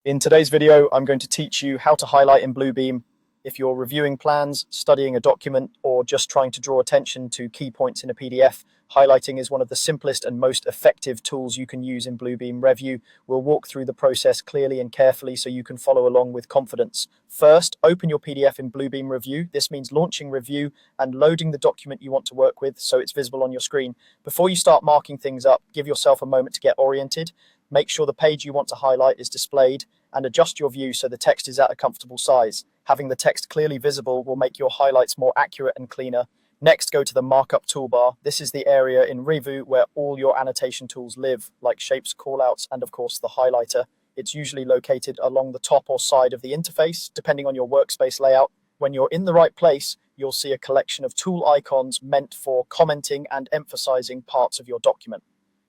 In today's video, I'm going to teach you how to highlight in Bluebeam. If you're reviewing plans, studying a document, or just trying to draw attention to key points in a PDF, highlighting is one of the simplest and most effective tools you can use in Bluebeam Revu. We'll walk through the process clearly and carefully so you can follow along with confidence. First, open your PDF in Bluebeam Revu. This means launching Revu and loading the document you want to work with so it's visible on your screen. Before you start marking things up, give yourself a moment to get oriented. Make sure the page you want to highlight is displayed and adjust your view so the text is at a comfortable size. Having the text clearly visible will make your highlights more accurate and cleaner. Next, go to the markup toolbar. This is the area in Revu where all your annotation tools live, like shapes, callouts, and of course the highlighter. It's usually located along the top or side of the interface, depending on your workspace layout. When you're in the right place, you'll see a collection of tool icons meant for commenting and emphasizing parts of your document.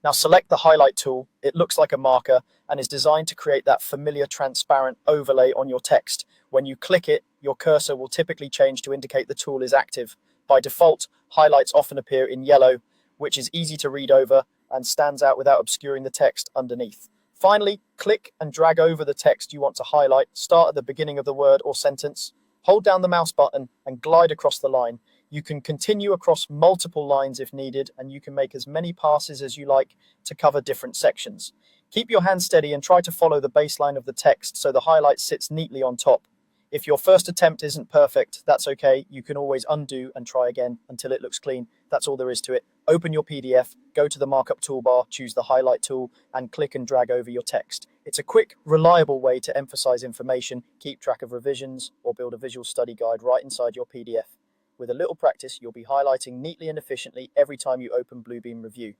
Now select the highlight tool. It looks like a marker and is designed to create that familiar transparent overlay on your text. When you click it, your cursor will typically change to indicate the tool is active. By default, highlights often appear in yellow, which is easy to read over and stands out without obscuring the text underneath. Finally, click and drag over the text you want to highlight. Start at the beginning of the word or sentence. Hold down the mouse button and glide across the line. You can continue across multiple lines if needed, and you can make as many passes as you like to cover different sections. Keep your hand steady and try to follow the baseline of the text so the highlight sits neatly on top. If your first attempt isn't perfect, that's okay. You can always undo and try again until it looks clean. That's all there is to it. Open your PDF, go to the markup toolbar, choose the highlight tool, and click and drag over your text. It's a quick, reliable way to emphasize information, keep track of revisions, or build a visual study guide right inside your PDF. With a little practice, you'll be highlighting neatly and efficiently every time you open Bluebeam Revu.